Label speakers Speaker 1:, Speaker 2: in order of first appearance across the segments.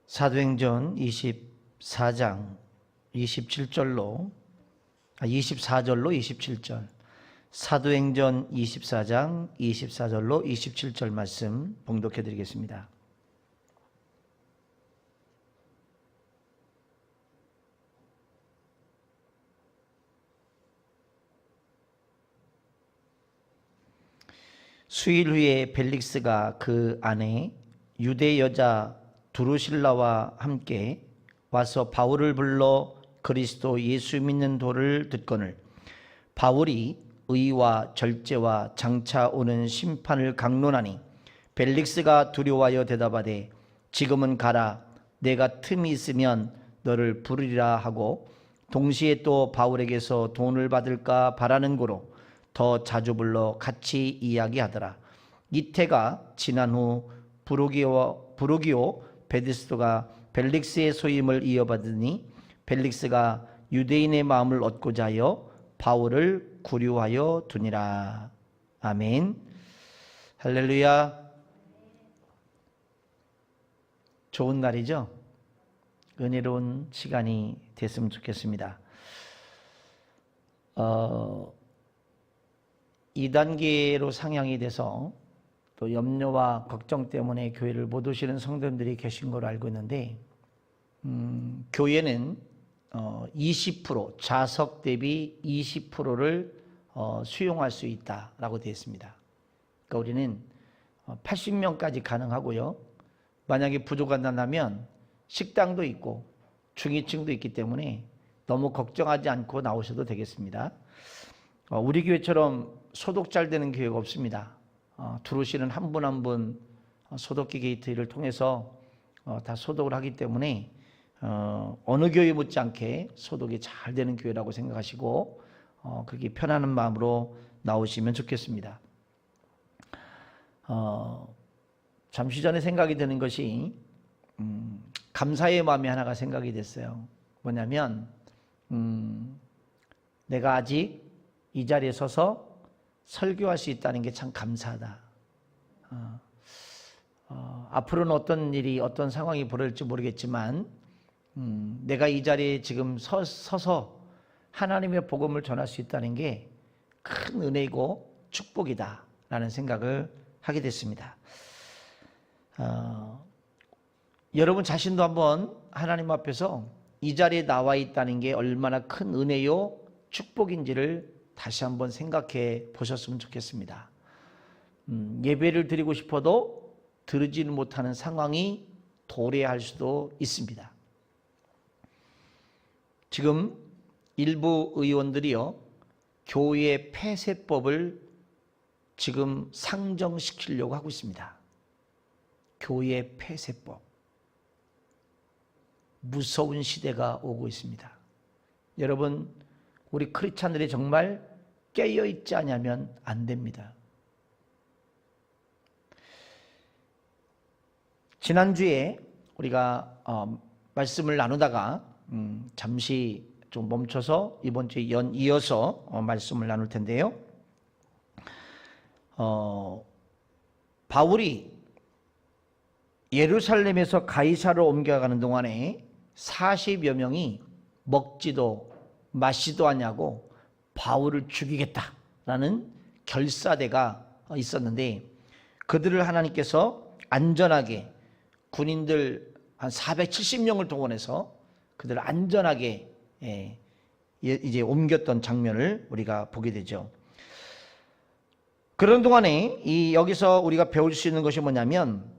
Speaker 1: 사도행전 24장 27절로 24절로 27절, 사도행전 24장 24절로 27절 말씀 봉독해 드리겠습니다. 수일 후에 벨릭스가 그 아내 유대 여자 두루실라와 함께 와서 바울을 불러 그리스도 예수 믿는 도를 듣거늘 바울이 의와 절제와 장차 오는 심판을 강론하니 벨릭스가 두려워하여 대답하되 지금은 가라, 내가 틈이 있으면 너를 부르리라 하고 동시에 또 바울에게서 돈을 받을까 바라는 고로 더 자주 불러 같이 이야기하더라. 이태가 지난 후 부르기오 베드스도가 벨릭스의 소임을 이어받으니 벨릭스가 유대인의 마음을 얻고자 하여 바울을 구류하여 두니라. 아멘. 할렐루야. 좋은 날이죠. 은혜로운 시간이 됐으면 좋겠습니다. 2단계로 상향이 돼서 또 염려와 걱정 때문에 교회를 못 오시는 성도님들이 계신 걸로 알고 있는데, 교회는 20% 좌석 대비 20%를 수용할 수 있다라고 되어 있습니다. 그러니까 우리는 80명까지 가능하고요. 만약에 부족하다면 식당도 있고 중위층도 있기 때문에 너무 걱정하지 않고 나오셔도 되겠습니다. 우리 교회처럼 소독 잘 되는 교회가 없습니다. 들어오시는 한 분 한 분 소독기 게이트를 통해서 다 소독을 하기 때문에 어느 교회 못지않게 소독이 잘 되는 교회라고 생각하시고 그렇게 편안한 마음으로 나오시면 좋겠습니다. 잠시 전에 생각이 드는 것이 감사의 마음이 하나가 생각이 됐어요. 뭐냐면 내가 아직 이 자리에 서서 설교할 수 있다는 게 참 감사하다. 앞으로는 어떤 일이 어떤 상황이 벌어질지 모르겠지만 내가 이 자리에 지금 서서 하나님의 복음을 전할 수 있다는 게 큰 은혜이고 축복이다 라는 생각을 하게 됐습니다. 여러분 자신도 한번 하나님 앞에서 이 자리에 나와 있다는 게 얼마나 큰 은혜요 축복인지를 다시 한번 생각해 보셨으면 좋겠습니다. 예배를 드리고 싶어도 드리지는 못하는 상황이 도래할 수도 있습니다. 지금 일부 의원들이요, 교회 폐쇄법을 지금 상정시키려고 하고 있습니다. 교회 폐쇄법. 무서운 시대가 오고 있습니다. 여러분, 우리 크리스찬들이 정말 깨어있지 않으면 안 됩니다. 지난주에 우리가 말씀을 나누다가 잠시 좀 멈춰서 이번 주에 이어서 말씀을 나눌 텐데요. 바울이 예루살렘에서 가이사로 옮겨가는 동안에 40여 명이 먹지도 마시도 않냐고 바울을 죽이겠다라는 결사대가 있었는데, 그들을 하나님께서 안전하게 군인들 한 470명을 동원해서 그들을 안전하게 이제 옮겼던 장면을 우리가 보게 되죠. 그런 동안에 여기서 우리가 배울 수 있는 것이 뭐냐면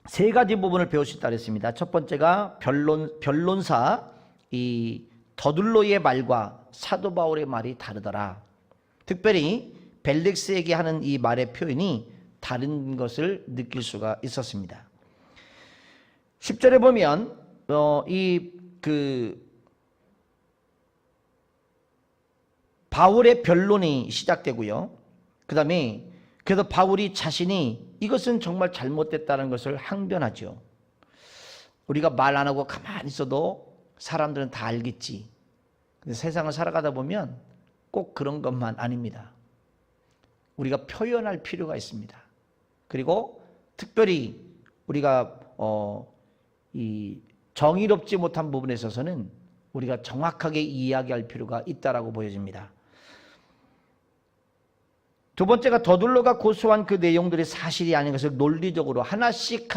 Speaker 1: 세 가지 부분을 배울 수 있다 그랬습니다. 첫 번째가 변론사 더둘로의 말과 사도 바울의 말이 다르더라. 특별히 벨릭스에게 하는 이 말의 표현이 다른 것을 느낄 수가 있었습니다. 10절에 보면 바울의 변론이 시작되고요. 그 다음에 그래서 바울이 자신이 이것은 정말 잘못됐다는 것을 항변하죠. 우리가 말 안 하고 가만히 있어도 사람들은 다 알겠지. 근데 세상을 살아가다 보면 꼭 그런 것만 아닙니다. 우리가 표현할 필요가 있습니다. 그리고 특별히 우리가 이 정의롭지 못한 부분에 있어서는 우리가 정확하게 이야기할 필요가 있다라고 보여집니다. 두 번째가 더둘러가 고소한 그 내용들이 사실이 아닌 것을 논리적으로 하나씩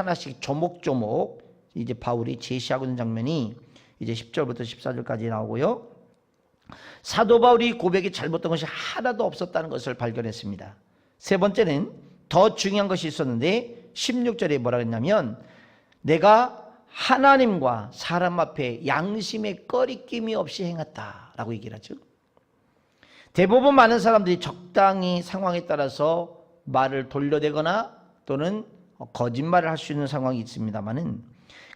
Speaker 1: 조목조목 이제 바울이 제시하고 있는 장면이 이제 10절부터 14절까지 나오고요. 사도 바울이 고백이 잘못된 것이 하나도 없었다는 것을 발견했습니다. 세 번째는 더 중요한 것이 있었는데 16절에 뭐라 했냐면 내가 하나님과 사람 앞에 양심의 꺼리낌이 없이 행했다라고 얘기를 하죠. 대부분 많은 사람들이 적당히 상황에 따라서 말을 돌려대거나 또는 거짓말을 할 수 있는 상황이 있습니다만은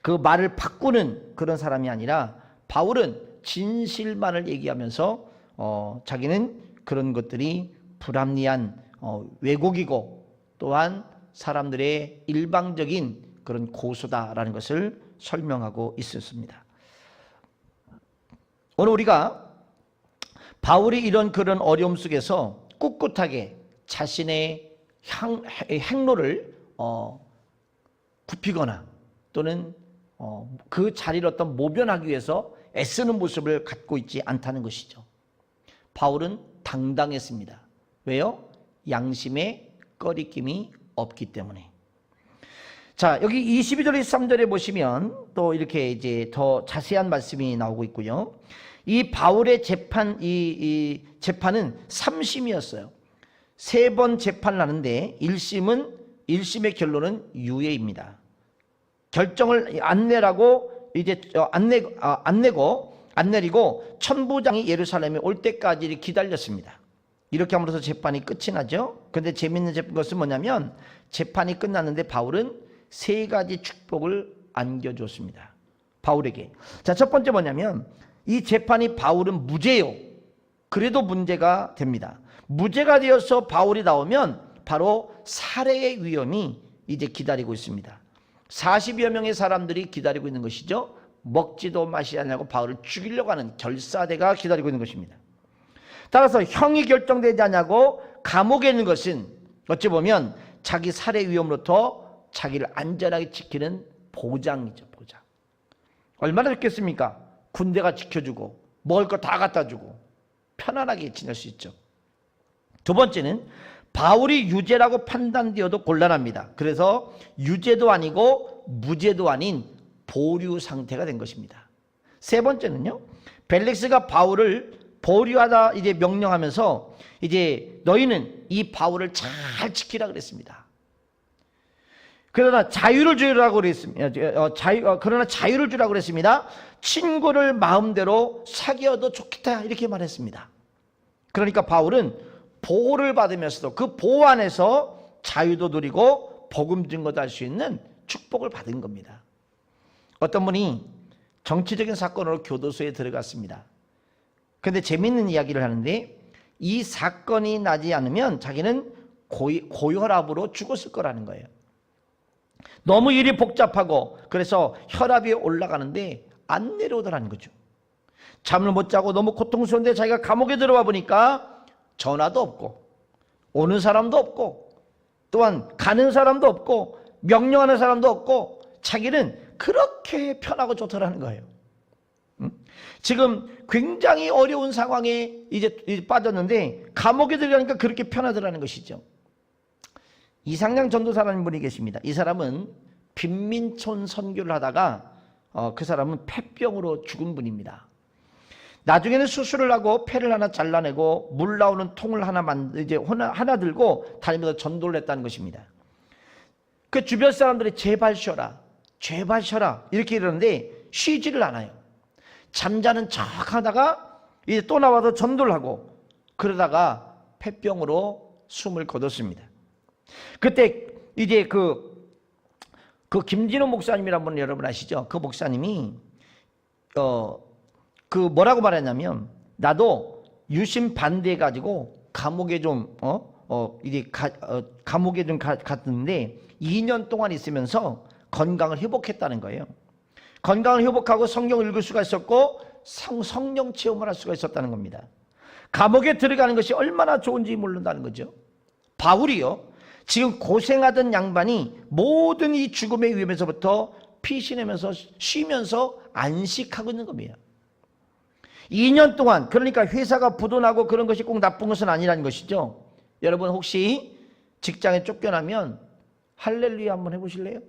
Speaker 1: 그 말을 바꾸는 그런 사람이 아니라 바울은 진실만을 얘기하면서 자기는 그런 것들이 불합리한 왜곡이고 또한 사람들의 일방적인 그런 고소다라는 것을 설명하고 있었습니다. 오늘 우리가 바울이 이런 그런 어려움 속에서 꿋꿋하게 자신의 행로를 굽히거나 또는 그 자리를 어떤 모변하기 위해서 애쓰는 모습을 갖고 있지 않다는 것이죠. 바울은 당당했습니다. 왜요? 양심에 꺼리낌이 없기 때문에. 자, 여기 22절 23절에 보시면 또 이렇게 이제 더 자세한 말씀이 나오고 있고요. 이 바울의 이 재판은 3심이었어요. 3번 재판을 하는데 1심의 결론은 유예입니다. 결정을 안 내라고 이제 안 내리고 천부장이 예루살렘에 올 때까지 기다렸습니다. 이렇게 함으로써 재판이 끝이 나죠. 그런데 재밌는 것은 뭐냐면 재판이 끝났는데 바울은 3가지 축복을 안겨줬습니다. 바울에게. 자, 첫 번째 뭐냐면 이 재판이 바울은 무죄요. 그래도 문제가 됩니다. 무죄가 되어서 바울이 나오면 바로 살해의 위험이 이제 기다리고 있습니다. 40여 명의 사람들이 기다리고 있는 것이죠. 먹지도 마시지 않냐고 바울을 죽이려고 하는 결사대가 기다리고 있는 것입니다. 따라서 형이 결정되지 않냐고 감옥에 있는 것은 어찌 보면 자기 살해 위험으로부터 자기를 안전하게 지키는 보장이죠. 보장. 얼마나 좋겠습니까? 군대가 지켜주고 먹을 거 다 갖다 주고 편안하게 지낼 수 있죠. 두 번째는 바울이 유죄라고 판단되어도 곤란합니다. 그래서 유죄도 아니고 무죄도 아닌 보류 상태가 된 것입니다. 세 번째는요, 벨릭스가 바울을 보류하다 이제 명령하면서 이제 너희는 이 바울을 잘 지키라 그랬습니다. 그러나 자유를 주라고 그랬습니다. 그러나 자유를 주라고 그랬습니다. 친구를 마음대로 사귀어도 좋겠다 이렇게 말했습니다. 그러니까 바울은 보호를 받으면서도 그 보호 안에서 자유도 누리고 복음 증거도 할 수 있는 축복을 받은 겁니다. 어떤 분이 정치적인 사건으로 교도소에 들어갔습니다. 그런데 재밌는 이야기를 하는데 이 사건이 나지 않으면 자기는 고혈압으로 죽었을 거라는 거예요. 너무 일이 복잡하고 그래서 혈압이 올라가는데 안 내려오더라는 거죠. 잠을 못 자고 너무 고통스러운데 자기가 감옥에 들어와 보니까 전화도 없고 오는 사람도 없고 또한 가는 사람도 없고 명령하는 사람도 없고 자기는 그렇게 편하고 좋더라는 거예요. 지금 굉장히 어려운 상황에 이제 빠졌는데 감옥에 들어가니까 그렇게 편하더라는 것이죠. 이상양 전도사라는 분이 계십니다. 이 사람은 빈민촌 선교를 하다가 그 사람은 폐병으로 죽은 분입니다. 나중에는 수술을 하고 폐를 하나 잘라내고 물 나오는 통을 하나 들고 다니면서 전도를 했다는 것입니다. 그 주변 사람들이 제발 쉬어라, 제발 쉬어라 이렇게 이러는데 쉬지를 않아요. 잠자는 척 하다가 이제 또 나와서 전도를 하고 그러다가 폐병으로 숨을 거뒀습니다. 그때 이제 그 김진호 목사님이라는 분 여러분 아시죠? 그 목사님이 그 뭐라고 말했냐면 나도 유심 반대해 가지고 감옥에 좀 감옥에 좀 갔는데 2년 동안 있으면서 건강을 회복했다는 거예요. 건강을 회복하고 성경을 읽을 수가 있었고 성령 체험을 할 수가 있었다는 겁니다. 감옥에 들어가는 것이 얼마나 좋은지 모른다는 거죠. 바울이요, 지금 고생하던 양반이 모든 이 죽음의 위험에서부터 피신하면서 쉬면서 안식하고 있는 겁니다. 2년 동안, 그러니까 회사가 부도나고 그런 것이 꼭 나쁜 것은 아니라는 것이죠. 여러분 혹시 직장에 쫓겨나면 할렐루야 한번 해보실래요?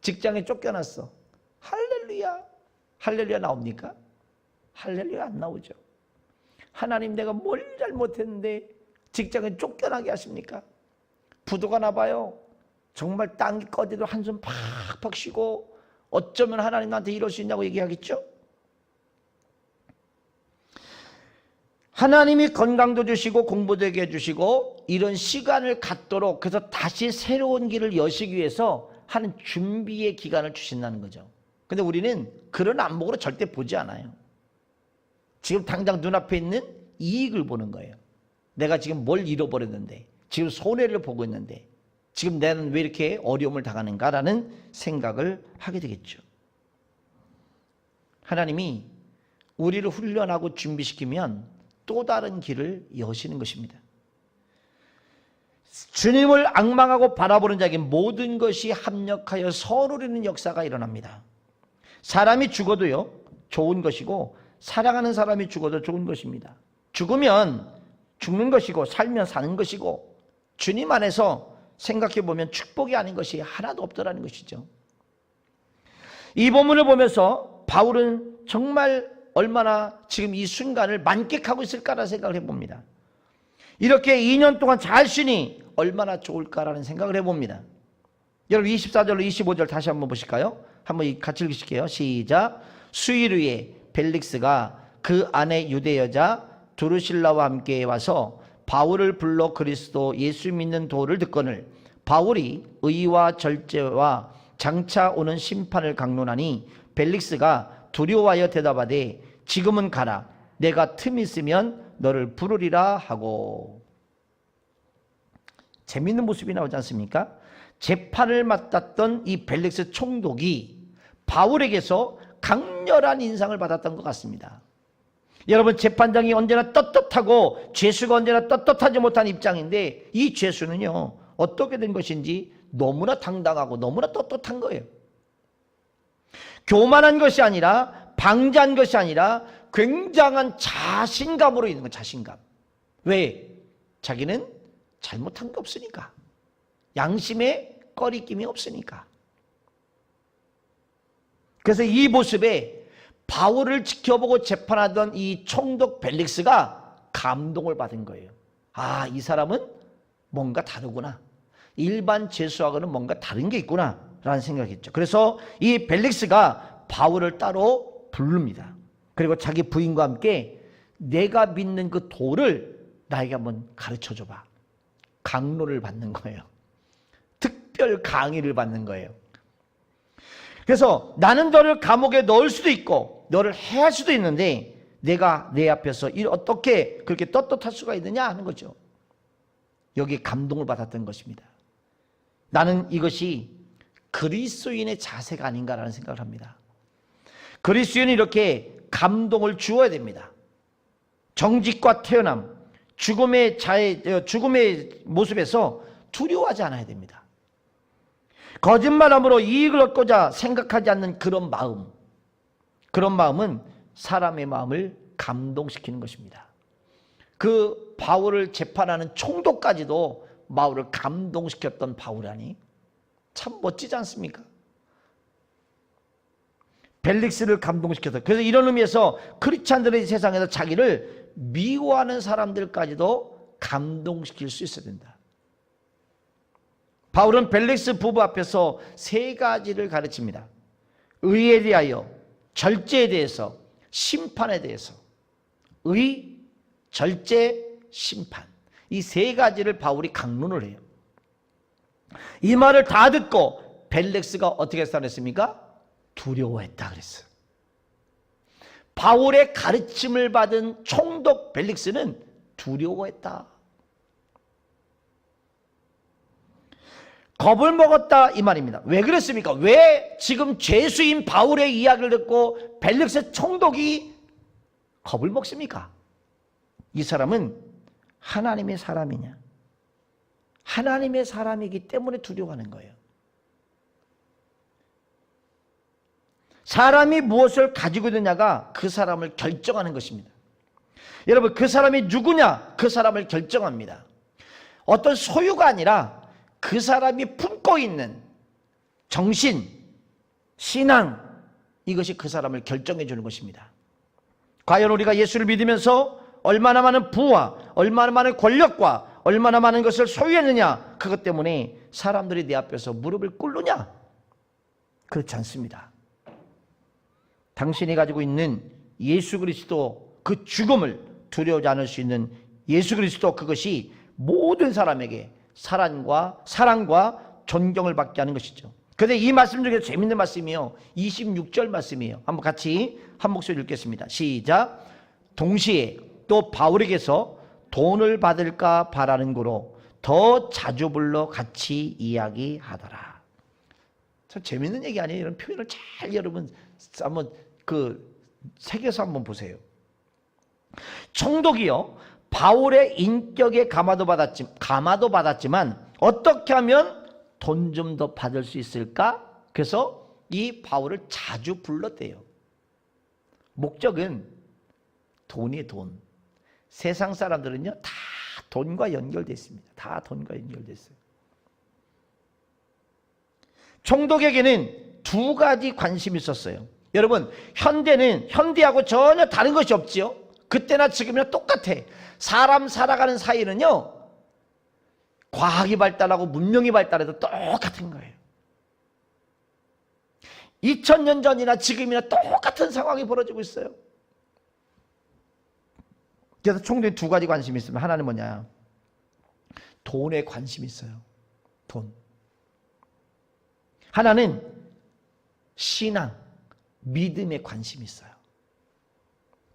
Speaker 1: 직장에 쫓겨났어. 할렐루야. 할렐루야 나옵니까? 할렐루야 안 나오죠. 하나님 내가 뭘 잘못했는데 직장에 쫓겨나게 하십니까? 부도가 나봐요. 정말 땀이 꺼지도 한숨 팍팍 쉬고 어쩌면 하나님 나한테 이럴 수 있냐고 얘기하겠죠? 하나님이 건강도 주시고 공부도 하게 해주시고 이런 시간을 갖도록, 그래서 다시 새로운 길을 여시기 위해서 하는 준비의 기간을 주신다는 거죠. 근데 우리는 그런 안목으로 절대 보지 않아요. 지금 당장 눈앞에 있는 이익을 보는 거예요. 내가 지금 뭘 잃어버렸는데, 지금 손해를 보고 있는데, 지금 나는 왜 이렇게 어려움을 당하는가라는 생각을 하게 되겠죠. 하나님이 우리를 훈련하고 준비시키면 또 다른 길을 여시는 것입니다. 주님을 앙망하고 바라보는 자에게 모든 것이 합력하여 선우리는 역사가 일어납니다. 사람이 죽어도요 좋은 것이고 사랑하는 사람이 죽어도 좋은 것입니다. 죽으면 죽는 것이고 살면 사는 것이고 주님 안에서 생각해 보면 축복이 아닌 것이 하나도 없더라는 것이죠. 이 본문을 보면서 바울은 정말 얼마나 지금 이 순간을 만끽하고 있을까라는 생각을 해봅니다. 이렇게 2년 동안 잘 쉬니 얼마나 좋을까라는 생각을 해봅니다. 여러분 24절로 25절 다시 한번 보실까요? 한번 같이 읽으실게요. 시작. 수일 후에 벨릭스가 그 아내 유대 여자 두루실라와 함께 와서 바울을 불러 그리스도 예수 믿는 도를 듣거늘 바울이 의와 절제와 장차 오는 심판을 강론하니 벨릭스가 두려워하여 대답하되 지금은 가라. 내가 틈 있으면 너를 부르리라 하고. 재밌는 모습이 나오지 않습니까? 재판을 맡았던 이 벨릭스 총독이 바울에게서 강렬한 인상을 받았던 것 같습니다. 여러분 재판장이 언제나 떳떳하고 죄수가 언제나 떳떳하지 못한 입장인데 이 죄수는요 어떻게 된 것인지 너무나 당당하고 너무나 떳떳한 거예요. 교만한 것이 아니라 방자한 것이 아니라 굉장한 자신감으로 있는 거예요. 자신감. 왜? 자기는 잘못한 게 없으니까. 양심에 꺼리낌이 없으니까. 그래서 이 모습에 바울을 지켜보고 재판하던 이 총독 벨릭스가 감동을 받은 거예요. 아, 이 사람은 뭔가 다르구나. 일반 죄수하고는 뭔가 다른 게 있구나 라는 생각했죠. 그래서 이 벨릭스가 바울을 따로 부릅니다. 그리고 자기 부인과 함께 내가 믿는 그 도를 나에게 한번 가르쳐 줘봐. 강론을 받는 거예요. 특별 강의를 받는 거예요. 그래서 나는 너를 감옥에 넣을 수도 있고 너를 해할 수도 있는데 내가 내 앞에서 어떻게 그렇게 떳떳할 수가 있느냐 하는 거죠. 여기에 감동을 받았던 것입니다. 나는 이것이 그리스도인의 자세가 아닌가라는 생각을 합니다. 그리스도인이 이렇게 감동을 주어야 됩니다. 정직과 태어남, 죽음의 모습에서 두려워하지 않아야 됩니다. 거짓말함으로 이익을 얻고자 생각하지 않는 그런 마음은 사람의 마음을 감동시키는 것입니다. 그 바울을 재판하는 총독까지도 바울을 감동시켰던 바울이라니 참 멋지지 않습니까? 벨릭스를 감동시켜서, 그래서 이런 의미에서 크리스찬들의 세상에서 자기를 미워하는 사람들까지도 감동시킬 수 있어야 된다. 바울은 벨릭스 부부 앞에서 세 가지를 가르칩니다. 의에 대하여, 절제에 대해서, 심판에 대해서. 의, 절제, 심판. 이 세 가지를 바울이 강론을 해요. 이 말을 다 듣고 벨릭스가 어떻게 했습니까? 두려워했다 그랬어요. 바울의 가르침을 받은 총독 벨릭스는 두려워했다. 겁을 먹었다 이 말입니다. 왜 그랬습니까? 왜 지금 죄수인 바울의 이야기를 듣고 벨릭스 총독이 겁을 먹습니까? 이 사람은 하나님의 사람이냐? 하나님의 사람이기 때문에 두려워하는 거예요. 사람이 무엇을 가지고 있느냐가 그 사람을 결정하는 것입니다. 여러분, 그 사람이 누구냐? 그 사람을 결정합니다. 어떤 소유가 아니라 그 사람이 품고 있는 정신, 신앙, 이것이 그 사람을 결정해 주는 것입니다. 과연 우리가 예수를 믿으면서 얼마나 많은 부와 얼마나 많은 권력과 얼마나 많은 것을 소유했느냐, 그것 때문에 사람들이 내 앞에서 무릎을 꿇느냐? 그렇지 않습니다. 당신이 가지고 있는 예수 그리스도, 그 죽음을 두려워하지 않을 수 있는 예수 그리스도, 그것이 모든 사람에게 사랑과 존경을 받게 하는 것이죠. 그런데 이 말씀 중에 재밌는 말씀이요, 26절 말씀이에요. 한번 같이 한 목소리 읽겠습니다. 시작. 동시에 또 바울에게서 돈을 받을까 바라는 거로 더 자주 불러 같이 이야기하더라. 참 재밌는 얘기 아니에요? 이런 표현을 잘 여러분 한번 새겨서 한번 보세요. 총독이요, 바울의 인격에 감화도 받았지만 어떻게 하면 돈 좀 더 받을 수 있을까? 그래서 이 바울을 자주 불렀대요. 목적은 돈이에요, 돈. 세상 사람들은요, 다 돈과 연결되어 있습니다. 다 돈과 연결되어 있어요. 총독에게는 두 가지 관심이 있었어요. 여러분, 현대하고 전혀 다른 것이 없지요. 그때나 지금이나 똑같아. 사람 살아가는 사이는요, 과학이 발달하고 문명이 발달해도 똑같은 거예요. 2000년 전이나 지금이나 똑같은 상황이 벌어지고 있어요. 그래서 총독이 두 가지 관심이 있으면, 하나는 뭐냐? 돈에 관심이 있어요. 돈. 하나는 신앙, 믿음에 관심이 있어요.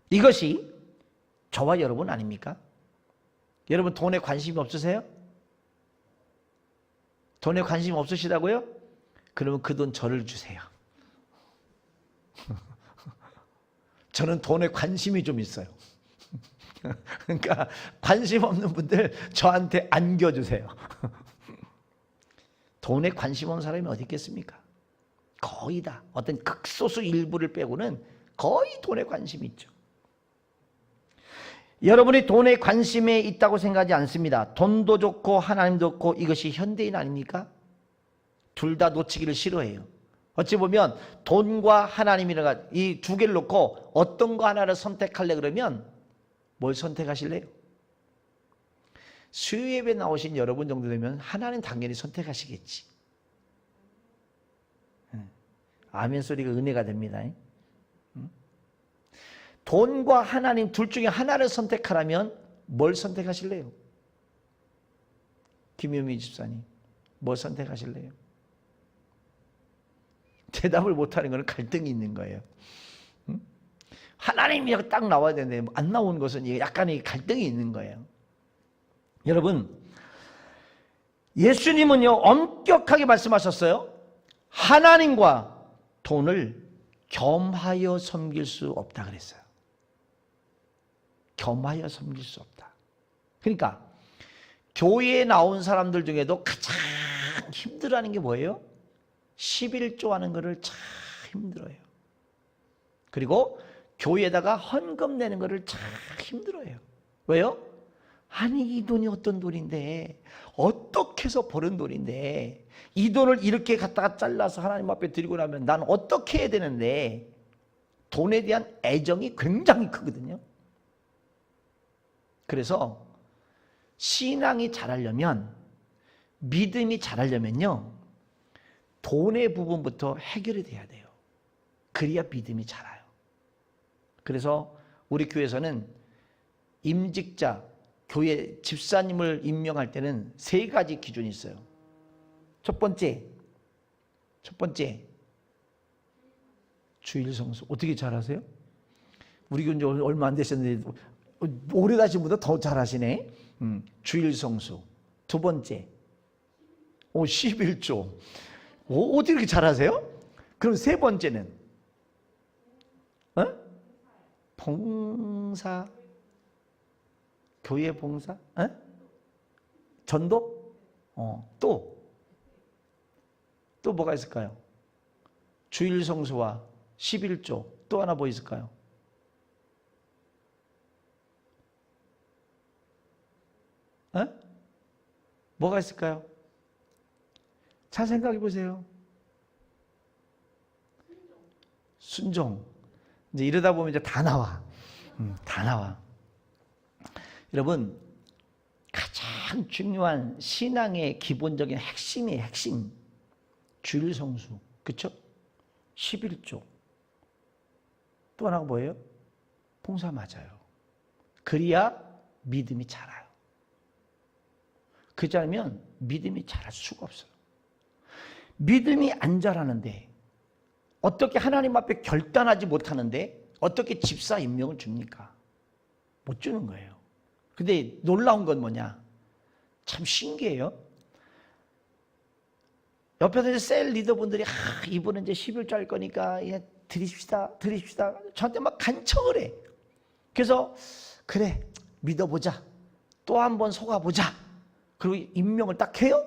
Speaker 1: 이것이 저와 여러분 아닙니까? 여러분 돈에 관심이 없으세요? 돈에 관심 없으시다고요? 그러면 그 돈 저를 주세요. 저는 돈에 관심이 좀 있어요. 그러니까 관심 없는 분들 저한테 안겨주세요. 돈에 관심 없는 사람이 어디 있겠습니까? 거의 다, 어떤 극소수 일부를 빼고는 거의 돈에 관심이 있죠. 여러분이 돈에 관심이 있다고 생각하지 않습니다. 돈도 좋고 하나님도 좋고, 이것이 현대인 아닙니까? 둘 다 놓치기를 싫어해요. 어찌 보면 돈과 하나님이라가 이 두 개를 놓고 어떤 거 하나를 선택하려 그러면 뭘 선택하실래요? 수요예배 나오신 여러분 정도 되면 하나는 당연히 선택하시겠지. 아멘 소리가 은혜가 됩니다. 돈과 하나님 둘 중에 하나를 선택하라면 뭘 선택하실래요? 김효미 집사님, 뭘 선택하실래요? 대답을 못하는 것은 갈등이 있는 거예요. 하나님이 딱 나와야 되는데 안 나오는 것은 약간의 갈등이 있는 거예요. 여러분, 예수님은요 엄격하게 말씀하셨어요. 하나님과 돈을 겸하여 섬길 수 없다 그랬어요. 겸하여 섬길 수 없다. 그러니까 교회에 나온 사람들 중에도 가장 힘들어하는 게 뭐예요? 11조 하는 거를 참 힘들어요. 그리고 교회에다가 헌금 내는 거를 참 힘들어요. 왜요? 아니 이 돈이 어떤 돈인데, 어떻게 해서 버는 돈인데, 이 돈을 이렇게 갖다가 잘라서 하나님 앞에 드리고 나면 난 어떻게 해야 되는데, 돈에 대한 애정이 굉장히 크거든요. 그래서 신앙이 자라려면, 믿음이 자라려면요, 돈의 부분부터 해결이 돼야 돼요. 그래야 믿음이 자라요. 그래서 우리 교회에서는 임직자, 교회 집사님을 임명할 때는 세 가지 기준이 있어요. 첫 번째 주일 성수. 어떻게 잘하세요? 우리 교회 얼마 안 되셨는데 오래 다신 분보다 더 잘하시네. 주일 성수. 두 번째 11조. 어떻게 이렇게 잘하세요? 그럼 세 번째는 봉사, 교회 봉사, 전도, 또 뭐가 있을까요? 주일 성수와 11조. 또 하나 뭐 있을까요? 에? 뭐가 있을까요? 잘 생각해 보세요. 순종. 이제 이러다 보면 이제 다 나와. 다 나와. 여러분, 가장 중요한 신앙의 기본적인 핵심이에요. 핵심. 주일 성수. 그쵸? 11조. 또 하나가 뭐예요? 봉사 맞아요. 그래야 믿음이 자라요. 그렇지 않으면 믿음이 자랄 수가 없어요. 믿음이 안 자라는데 어떻게 하나님 앞에 결단하지 못하는데 어떻게 집사 임명을 줍니까? 못 주는 거예요. 근데 놀라운 건 뭐냐? 참 신기해요. 옆에서 이제 셀 리더분들이 이분은 이제 11조 할 거니까 드립시다. 저한테 막 간청을 해. 그래서 그래 믿어보자. 또 한 번 속아보자. 그리고 임명을 딱 해요.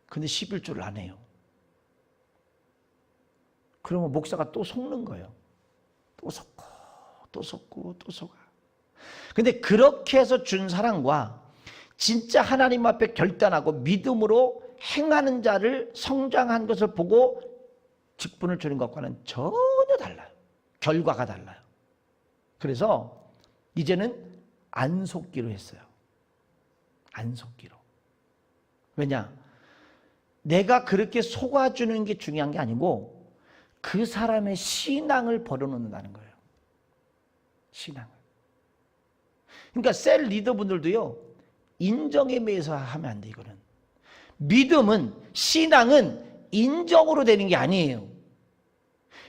Speaker 1: 근데 11조를 안 해요. 그러면 목사가 또 속는 거예요. 또 속고. 근데 그렇게 해서 준 사람과 진짜 하나님 앞에 결단하고 믿음으로 행하는 자를 성장한 것을 보고 직분을 주는 것과는 전혀 달라요. 결과가 달라요. 그래서 이제는 안 속기로 했어요. 안 속기로. 왜냐? 내가 그렇게 속아주는 게 중요한 게 아니고 그 사람의 신앙을 벌여놓는다는 거예요. 신앙을. 그러니까 셀 리더분들도요. 인정에 매여서 하면 안 돼. 이거는. 믿음은 신앙은 인정으로 되는 게 아니에요.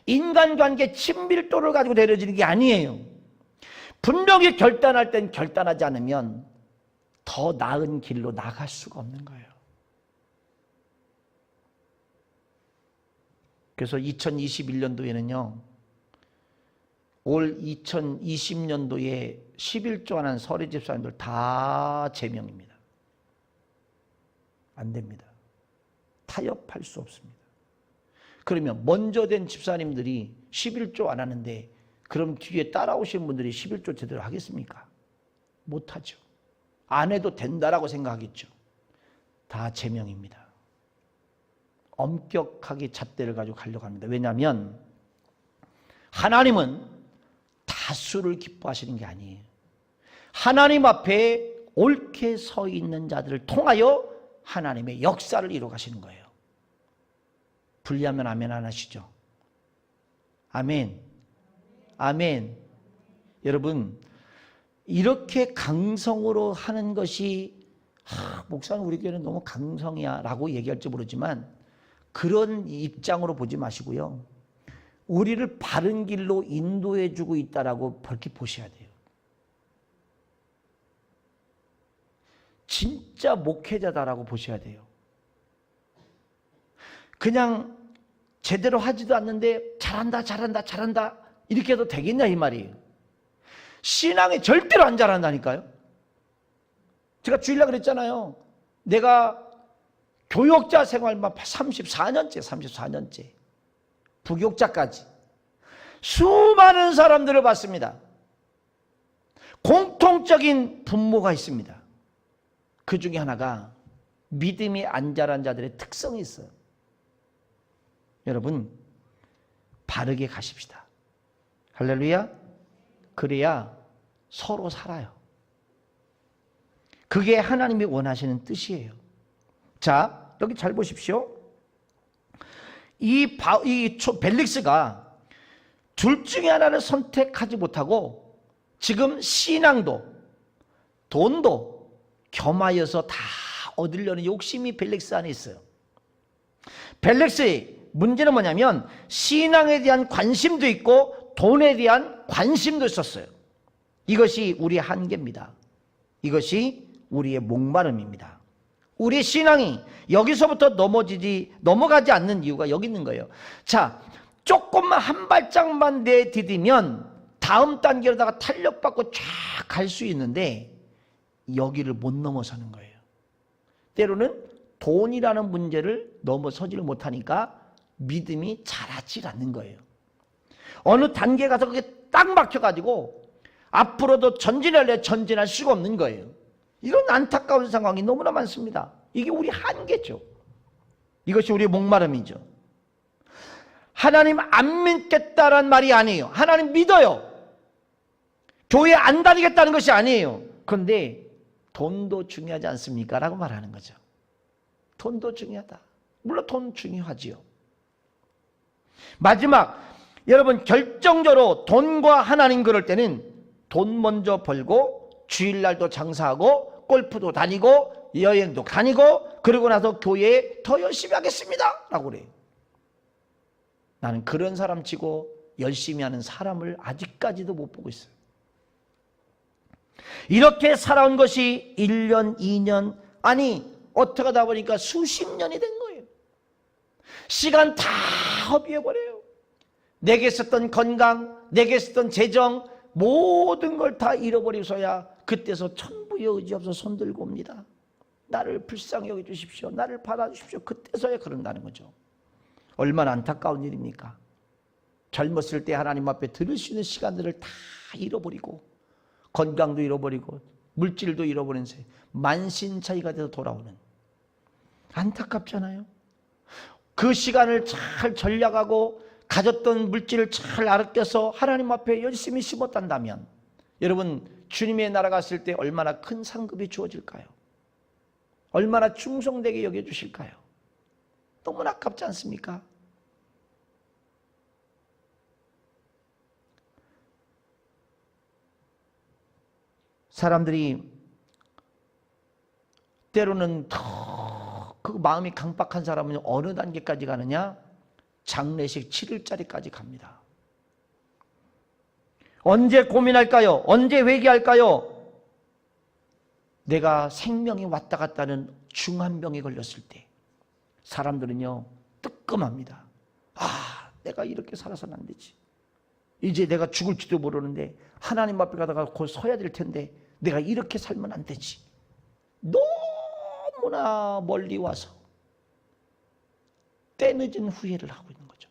Speaker 1: 인간관계 친밀도를 가지고 내려지는 게 아니에요. 분명히 결단할 땐 결단하지 않으면 더 나은 길로 나갈 수가 없는 거예요. 그래서 2021년도에는요. 올 2020년도에 11조 하는 서리 집사님들 다 제명입니다. 안 됩니다. 타협할 수 없습니다. 그러면 먼저 된 집사님들이 11조 안 하는데 그럼 뒤에 따라오신 분들이 11조 제대로 하겠습니까? 못하죠. 안 해도 된다라고 생각하겠죠. 다 제명입니다. 엄격하게 잣대를 가지고 가려고 합니다. 왜냐하면 하나님은 다수를 기뻐하시는 게 아니에요. 하나님 앞에 옳게 서 있는 자들을 통하여 하나님의 역사를 이루어 가시는 거예요. 불리하면 아멘 안 하시죠? 아멘. 아멘. 여러분, 이렇게 강성으로 하는 것이 목사는 우리 교회는 너무 강성이야 라고 얘기할지 모르지만 그런 입장으로 보지 마시고요. 우리를 바른 길로 인도해 주고 있다라고 그렇게 보셔야 돼요. 진짜 목회자다라고 보셔야 돼요. 그냥 제대로 하지도 않는데 잘한다 이렇게 해도 되겠냐 이 말이에요. 신앙이 절대로 안 자란다니까요. 제가 주일날 그랬잖아요. 내가 교역자 생활만 34년째 부교육자까지 수많은 사람들을 봤습니다. 공통적인 분모가 있습니다. 그 중에 하나가 믿음이 안 자란 자들의 특성이 있어요. 여러분, 바르게 가십시다. 할렐루야. 그래야 서로 살아요. 그게 하나님이 원하시는 뜻이에요. 자, 여기 잘 보십시오. 이 벨릭스가 둘 중에 하나를 선택하지 못하고 지금 신앙도 돈도 겸하여서 다 얻으려는 욕심이 벨릭스 안에 있어요. 벨릭스의 문제는 뭐냐면 신앙에 대한 관심도 있고 돈에 대한 관심도 있었어요. 이것이 우리의 한계입니다. 이것이 우리의 목마름입니다. 우리의 신앙이 여기서부터 넘어가지 않는 이유가 여기 있는 거예요. 자, 조금만 한 발짝만 내디디면 다음 단계로다가 탄력받고 쫙 갈 수 있는데 여기를 못 넘어서는 거예요. 때로는 돈이라는 문제를 넘어서지를 못하니까 믿음이 자라질 않는 거예요. 어느 단계에 가서 그게 딱 막혀가지고 앞으로도 전진할 수가 없는 거예요. 이런 안타까운 상황이 너무나 많습니다. 이게 우리 한계죠. 이것이 우리의 목마름이죠. 하나님 안 믿겠다란 말이 아니에요. 하나님 믿어요. 교회 안 다니겠다는 것이 아니에요. 그런데 돈도 중요하지 않습니까? 라고 말하는 거죠. 돈도 중요하다. 물론 돈 중요하지요. 마지막, 여러분 결정적으로 돈과 하나님 그럴 때는 돈 먼저 벌고 주일날도 장사하고 골프도 다니고 여행도 다니고 그러고 나서 교회에 더 열심히 하겠습니다 라고 그래요. 나는 그런 사람 치고 열심히 하는 사람을 아직까지도 못 보고 있어요. 이렇게 살아온 것이 1년, 2년, 아니 어떻게 하다 보니까 수십 년이 된 거예요. 시간 다 허비해버려요. 내게 있었던 건강, 내게 있었던 재정, 모든 걸 다 잃어버리고서야 그때서 천부의 의지 없어 손들고 옵니다. 나를 불쌍히 여겨주십시오. 나를 받아주십시오. 그때서야 그런다는 거죠. 얼마나 안타까운 일입니까? 젊었을 때 하나님 앞에 들을 수 있는 시간들을 다 잃어버리고 건강도 잃어버리고 물질도 잃어버린 새 만신차이가 돼서 돌아오는, 안타깝잖아요. 그 시간을 잘 전략하고 가졌던 물질을 잘 아껴서 하나님 앞에 열심히 심었단다면 여러분 주님의 나라 갔을 때 얼마나 큰 상급이 주어질까요? 얼마나 충성되게 여겨주실까요? 너무나 아깝지 않습니까? 사람들이 때로는 더 그 마음이 강박한 사람은 어느 단계까지 가느냐? 장례식 7일짜리까지 갑니다. 언제 고민할까요? 언제 회개할까요? 내가 생명이 왔다 갔다 하는 중한 병에 걸렸을 때 사람들은요 뜨끔합니다. 아, 내가 이렇게 살아서는 안 되지. 이제 내가 죽을지도 모르는데 하나님 앞에 가다가 곧 서야 될 텐데 내가 이렇게 살면 안 되지. 너무나 멀리 와서 때늦은 후회를 하고 있는 거죠.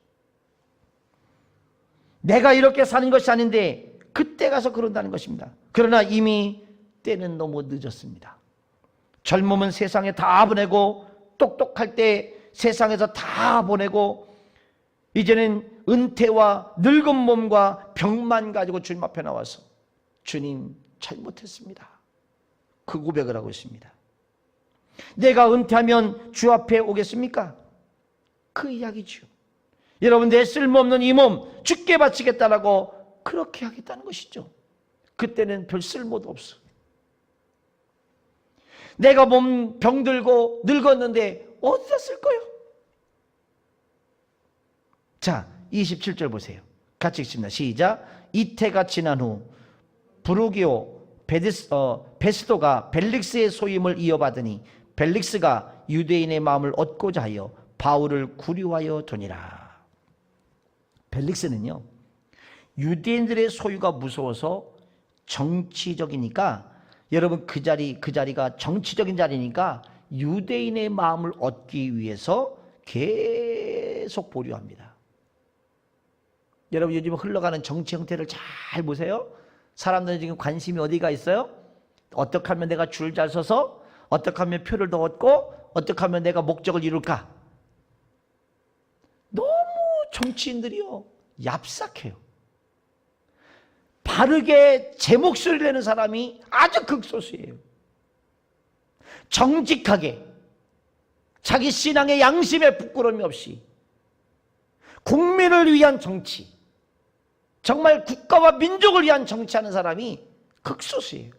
Speaker 1: 내가 이렇게 사는 것이 아닌데 그때 가서 그런다는 것입니다. 그러나 이미 때는 너무 늦었습니다. 젊으면 세상에 다 보내고 똑똑할 때 세상에서 다 보내고 이제는 은퇴와 늙은 몸과 병만 가지고 주님 앞에 나와서 주님 잘못했습니다. 그 고백을 하고 있습니다. 내가 은퇴하면 주 앞에 오겠습니까? 그 이야기죠. 여러분 내 쓸모없는 이 몸 주께 바치겠다라고 그렇게 하겠다는 것이죠. 그때는 별 쓸모도 없어. 내가 몸 병들고 늙었는데 어디다 쓸 거예요? 자 27절 보세요. 같이 읽습니다. 시작. 이태가 지난 후 부르기오 베스도가 벨릭스의 소임을 이어받으니 벨릭스가 유대인의 마음을 얻고자 하여 바울을 구류하여 두니라. 벨릭스는요 유대인들의 소유가 무서워서 정치적이니까 여러분 그 자리가 정치적인 자리니까 유대인의 마음을 얻기 위해서 계속 보류합니다. 여러분 요즘 흘러가는 정치 형태를 잘 보세요. 사람들은 지금 관심이 어디가 있어요? 어떻게 하면 내가 줄 잘 서서 어떻게 하면 표를 더 얻고 어떻게 하면 내가 목적을 이룰까? 너무 정치인들이요 얍삭해요. 바르게 제 목소리를 내는 사람이 아주 극소수예요. 정직하게 자기 신앙의 양심에 부끄러움이 없이 국민을 위한 정치, 정말 국가와 민족을 위한 정치하는 사람이 극소수예요.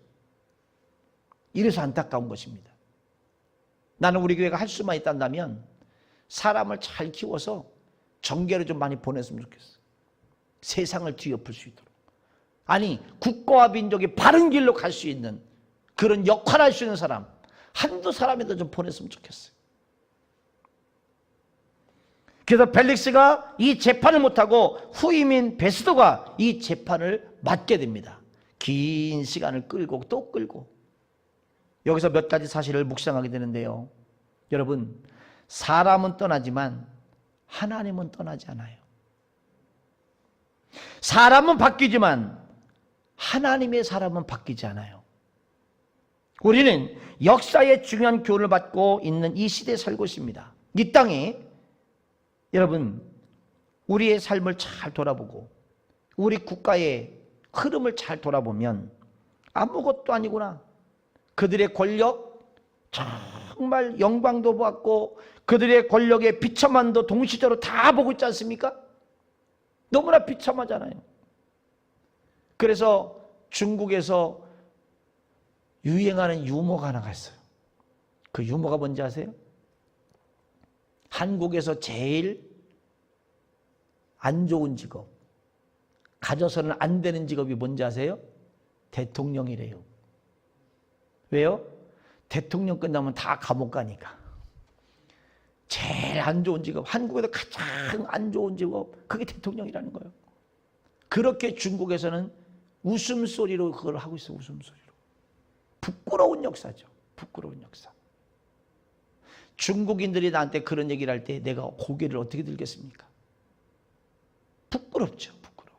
Speaker 1: 이래서 안타까운 것입니다. 나는 우리 교회가 할 수만 있단다면 사람을 잘 키워서 정계를 좀 많이 보냈으면 좋겠어. 세상을 뒤엎을 수 있도록. 아니 국가와 민족이 바른 길로 갈 수 있는 그런 역할을 할 수 있는 사람 한두 사람이라도 좀 보냈으면 좋겠어요. 그래서 벨릭스가 이 재판을 못하고 후임인 베스도가 이 재판을 맡게 됩니다. 긴 시간을 끌고 또 끌고. 여기서 몇 가지 사실을 묵상하게 되는데요. 여러분 사람은 떠나지만 하나님은 떠나지 않아요. 사람은 바뀌지만 하나님의 사람은 바뀌지 않아요. 우리는 역사의 중요한 교훈을 받고 있는 이 시대에 살고 있습니다. 이 땅에 여러분 우리의 삶을 잘 돌아보고 우리 국가의 흐름을 잘 돌아보면 아무것도 아니구나. 그들의 권력 정말 영광도 받고 그들의 권력의 비참함도 동시대로 다 보고 있지 않습니까? 너무나 비참하잖아요. 그래서 중국에서 유행하는 유머가 하나가 있어요. 그 유머가 뭔지 아세요? 한국에서 제일 안 좋은 직업, 가져서는 안 되는 직업이 뭔지 아세요? 대통령이래요. 왜요? 대통령 끝나면 다 감옥 가니까. 제일 안 좋은 직업, 한국에서 가장 안 좋은 직업, 그게 대통령이라는 거예요. 그렇게 중국에서는 웃음소리로 그걸 하고 있어요. 웃음소리로. 부끄러운 역사죠. 부끄러운 역사. 중국인들이 나한테 그런 얘기를 할 때 내가 고개를 어떻게 들겠습니까? 부끄럽죠. 부끄러워.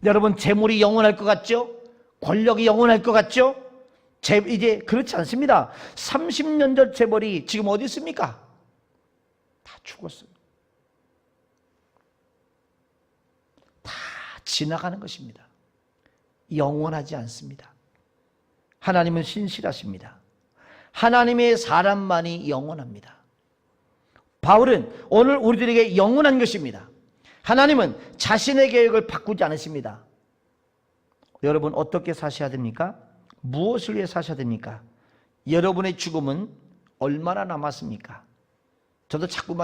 Speaker 1: 여러분 재물이 영원할 것 같죠? 권력이 영원할 것 같죠? 이제 그렇지 않습니다. 30년 전 재벌이 지금 어디 있습니까? 다 죽었어요. 다 지나가는 것입니다. 영원하지 않습니다. 하나님은 신실하십니다. 하나님의 사람만이 영원합니다. 바울은 오늘 우리들에게 영원한 것입니다. 하나님은 자신의 계획을 바꾸지 않으십니다. 여러분 어떻게 사셔야 됩니까? 무엇을 위해 사셔야 됩니까? 여러분의 죽음은 얼마나 남았습니까? 저도 자꾸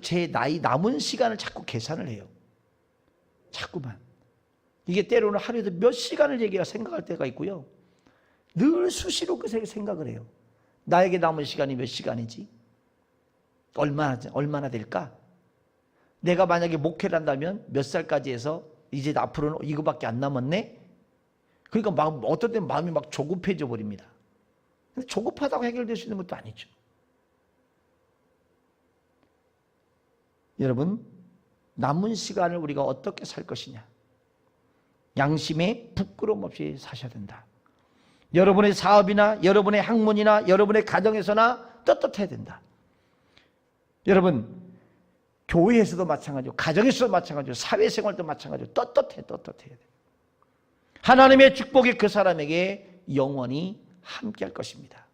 Speaker 1: 제 나이 남은 시간을 자꾸 계산을 해요. 자꾸만. 이게 때로는 하루에도 몇 시간을 얘기가 생각할 때가 있고요. 늘 수시로 그 생각을 해요. 나에게 남은 시간이 몇 시간이지? 얼마나 될까? 내가 만약에 목회를 한다면 몇 살까지 해서 이제 앞으로는 이거밖에 안 남았네? 그러니까 어떤 때는 마음이 막 조급해져 버립니다. 근데 조급하다고 해결될 수 있는 것도 아니죠. 여러분, 남은 시간을 우리가 어떻게 살 것이냐? 양심에 부끄러움 없이 사셔야 된다. 여러분의 사업이나 여러분의 학문이나 여러분의 가정에서나 떳떳해야 된다. 여러분 교회에서도 마찬가지고 가정에서도 마찬가지고 사회생활도 마찬가지고 떳떳해야 돼. 하나님의 축복이 그 사람에게 영원히 함께할 것입니다.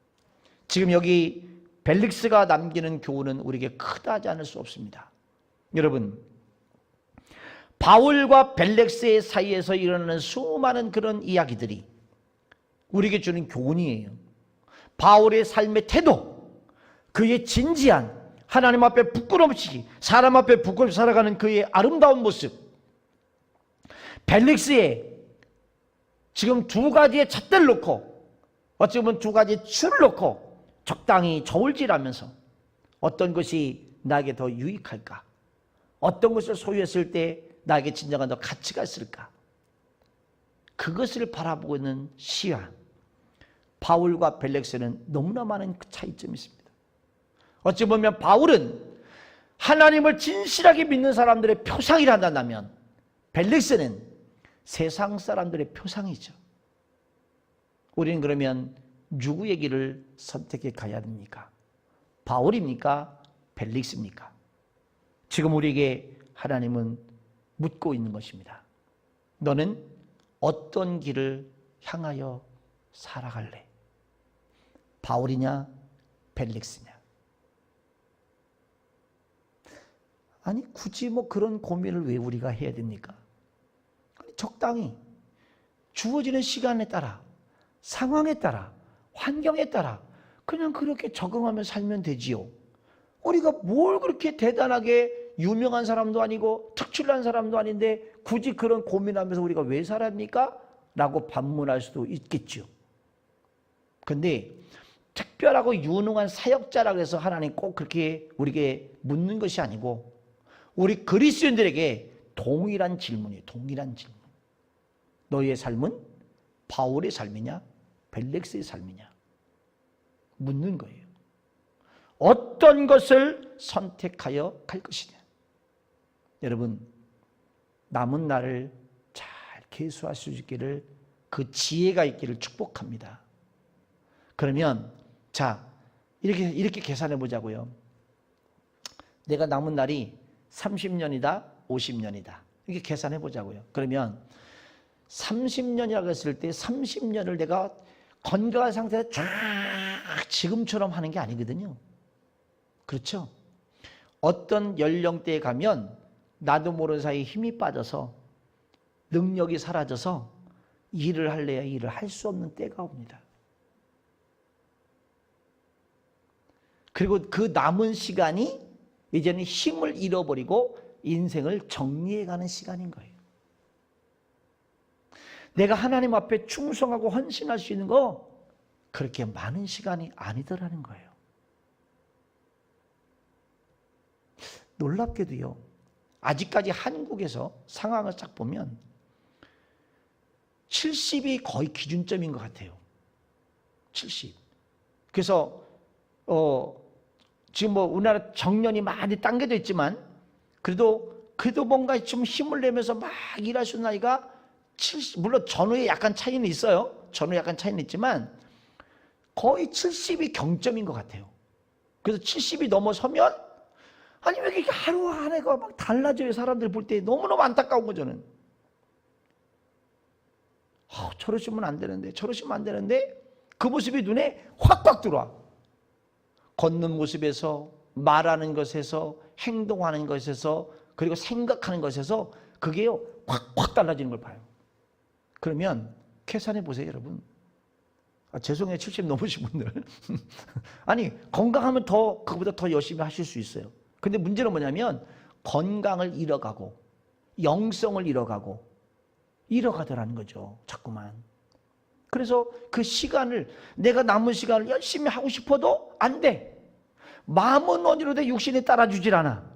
Speaker 1: 지금 여기 벨릭스가 남기는 교훈은 우리에게 크다지 않을 수 없습니다. 여러분 바울과 벨릭스의 사이에서 일어나는 수많은 그런 이야기들이 우리에게 주는 교훈이에요. 바울의 삶의 태도, 그의 진지한 하나님 앞에 부끄러움없이 사람 앞에 부끄럽게 살아가는 그의 아름다운 모습, 벨릭스의 지금 두 가지의 잣대를 놓고 어찌 보면 두 가지의 줄을 놓고 적당히 저울질하면서 어떤 것이 나에게 더 유익할까? 어떤 것을 소유했을 때 나에게 진정한 더 가치가 있을까? 그것을 바라보고 있는 시야. 바울과 벨릭스는 너무나 많은 차이점이 있습니다. 어찌 보면 바울은 하나님을 진실하게 믿는 사람들의 표상이라 한다면 벨릭스는 세상 사람들의 표상이죠. 우리는 그러면 누구의 길을 선택해 가야 됩니까? 바울입니까? 벨릭스입니까? 지금 우리에게 하나님은 묻고 있는 것입니다. 너는 어떤 길을 향하여 살아갈래? 바울이냐? 벨릭스냐? 아니 굳이 그런 고민을 왜 우리가 해야 됩니까? 적당히 주어지는 시간에 따라 상황에 따라 환경에 따라 그냥 그렇게 적응하며 살면 되지요. 우리가 뭘 그렇게 대단하게 유명한 사람도 아니고 특출난 사람도 아닌데 굳이 그런 고민하면서 우리가 왜 살합니까? 라고 반문할 수도 있겠죠. 근데 특별하고 유능한 사역자라고 해서 하나님 꼭 그렇게 우리에게 묻는 것이 아니고 우리 그리스도인들에게 동일한 질문이에요. 동일한 질문. 너희의 삶은 바울의 삶이냐? 벨릭스의 삶이냐? 묻는 거예요. 어떤 것을 선택하여 갈 것이냐? 여러분, 남은 날을 잘 계수할 수 있기를, 그 지혜가 있기를 축복합니다. 그러면 자, 이렇게 계산해 보자고요. 내가 남은 날이 30년이다, 50년이다. 이렇게 계산해 보자고요. 그러면 30년이라고 했을 때 30년을 내가 건강한 상태에서 쫙 지금처럼 하는 게 아니거든요. 그렇죠? 어떤 연령대에 가면 나도 모르는 사이에 힘이 빠져서 능력이 사라져서 일을 할래야 일을 할 수 없는 때가 옵니다. 그리고 그 남은 시간이 이제는 힘을 잃어버리고 인생을 정리해가는 시간인 거예요. 내가 하나님 앞에 충성하고 헌신할 수 있는 거 그렇게 많은 시간이 아니더라는 거예요. 놀랍게도요, 아직까지 한국에서 상황을 딱 보면 70이 거의 기준점인 것 같아요. 70. 그래서 지금 뭐 우리나라 정년이 많이 당겨져 있지만 그래도 뭔가 좀 힘을 내면서 막 일할 수 있는 나이가 70, 물론 전후에 약간 차이는 있어요. 전후에 약간 차이는 있지만 거의 70이 경점인 것 같아요. 그래서 70이 넘어서면 아니 왜 이렇게 하루 한 해가 막 달라져요. 사람들 볼 때 너무너무 안타까운 거 저는. 저러시면 안 되는데, 저러시면 안 되는데 그 모습이 눈에 확 들어와. 걷는 모습에서, 말하는 것에서, 행동하는 것에서, 그리고 생각하는 것에서 그게요 확 달라지는 걸 봐요. 그러면 계산해 보세요, 여러분. 죄송해요, 70 넘으신 분들. 아니 건강하면 그거보다 더 열심히 하실 수 있어요. 근데 문제는 뭐냐면 건강을 잃어가고 영성을 잃어가더라는 거죠, 자꾸만. 그래서 그 시간을, 내가 남은 시간을 열심히 하고 싶어도 안 돼. 마음은 어디로든 육신이 따라주질 않아.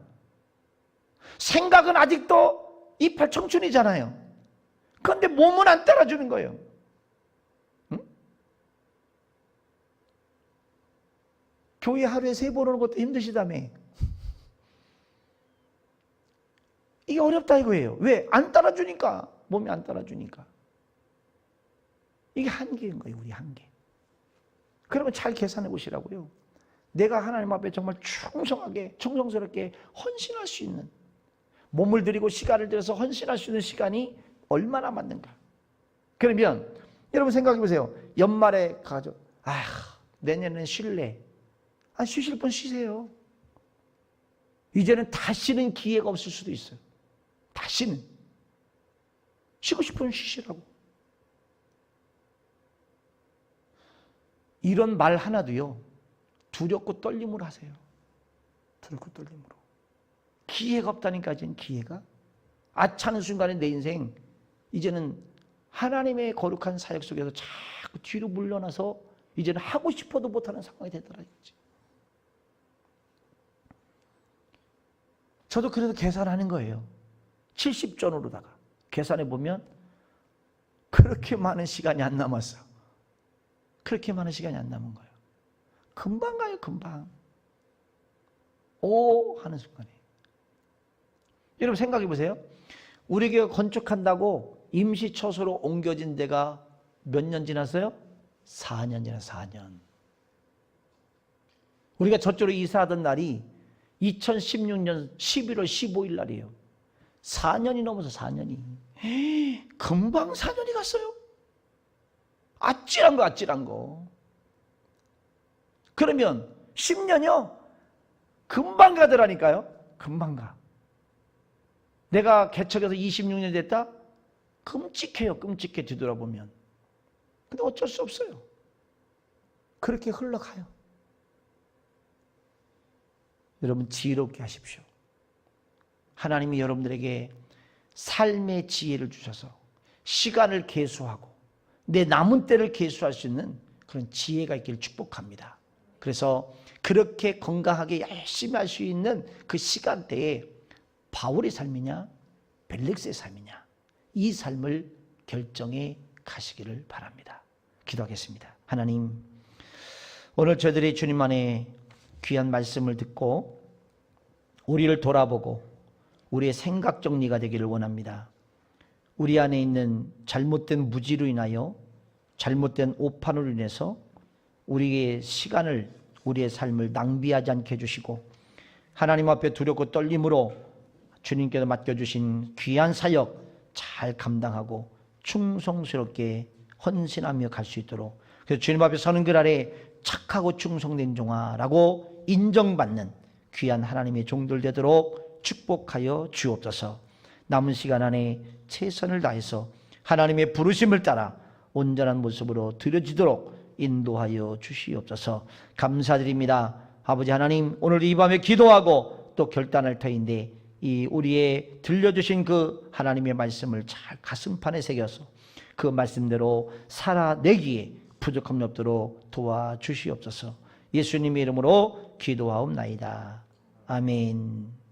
Speaker 1: 생각은 아직도 이팔 청춘이잖아요. 그런데 몸은 안 따라주는 거예요. 응? 교회 하루에 3번 오는 것도 힘드시다며. 이게 어렵다 이거예요. 왜? 안 따라주니까. 몸이 안 따라주니까. 이게 한계인 거예요, 우리 한계. 그러면 잘 계산해 보시라고요. 내가 하나님 앞에 정말 충성하게, 정성스럽게 헌신할 수 있는, 몸을 들이고 시간을 들여서 헌신할 수 있는 시간이 얼마나 맞는가. 그러면 여러분 생각해 보세요. 연말에 가죠. 내년에는 쉴래. 쉬실 분 쉬세요. 이제는 다시는 기회가 없을 수도 있어요. 다시는. 쉬고 싶으면 쉬시라고. 이런 말 하나도요, 두렵고 떨림으로 하세요. 두렵고 떨림으로. 기회가 없다니까, 이제는 기회가. 아차는 순간에 내 인생, 이제는 하나님의 거룩한 사역 속에서 자꾸 뒤로 물러나서 이제는 하고 싶어도 못하는 상황이 되더라 이거지. 저도 그래도 계산하는 거예요. 70전으로다가 계산해 보면 그렇게 많은 시간이 안 남았어. 그렇게 많은 시간이 안 남은 거예요. 금방 가요, 금방. 오 하는 순간에. 여러분 생각해 보세요. 우리 교회가 건축한다고 임시처소로 옮겨진 데가 몇 년 지났어요? 4년 지났어요. 4년. 우리가 저쪽으로 이사하던 날이 2016년 11월 15일 날이에요. 4년이 넘어서 4년이. 금방 4년이 갔어요. 아찔한 거. 그러면 10년이요? 금방 가더라니까요. 금방 가. 내가 개척해서 26년 됐다? 끔찍해요. 끔찍해 뒤돌아보면. 근데 어쩔 수 없어요. 그렇게 흘러가요. 여러분 지혜롭게 하십시오. 하나님이 여러분들에게 삶의 지혜를 주셔서 시간을 계수하고 내 남은 때를 계수할 수 있는 그런 지혜가 있기를 축복합니다. 그래서 그렇게 건강하게 열심히 할 수 있는 그 시간대에 바울의 삶이냐 벨릭스의 삶이냐 이 삶을 결정해 가시기를 바랍니다. 기도하겠습니다. 하나님, 오늘 저희들이 주님 안에 귀한 말씀을 듣고 우리를 돌아보고 우리의 생각 정리가 되기를 원합니다. 우리 안에 있는 잘못된 무지로 인하여, 잘못된 오판으로 인해서 우리의 시간을, 우리의 삶을 낭비하지 않게 해주시고, 하나님 앞에 두렵고 떨림으로 주님께서 맡겨주신 귀한 사역 잘 감당하고 충성스럽게 헌신하며 갈 수 있도록, 그래서 주님 앞에 서는 그 날에 착하고 충성된 종아라고 인정받는 귀한 하나님의 종들 되도록 축복하여 주옵소서. 남은 시간 안에 최선을 다해서 하나님의 부르심을 따라 온전한 모습으로 드려지도록 인도하여 주시옵소서. 감사드립니다. 아버지 하나님, 오늘 이 밤에 기도하고 또 결단할 터인데 이 우리의 들려주신 그 하나님의 말씀을 잘 가슴판에 새겨서 그 말씀대로 살아내기에 부족함이 없도록 도와주시옵소서. 예수님의 이름으로 기도하옵나이다. 아멘.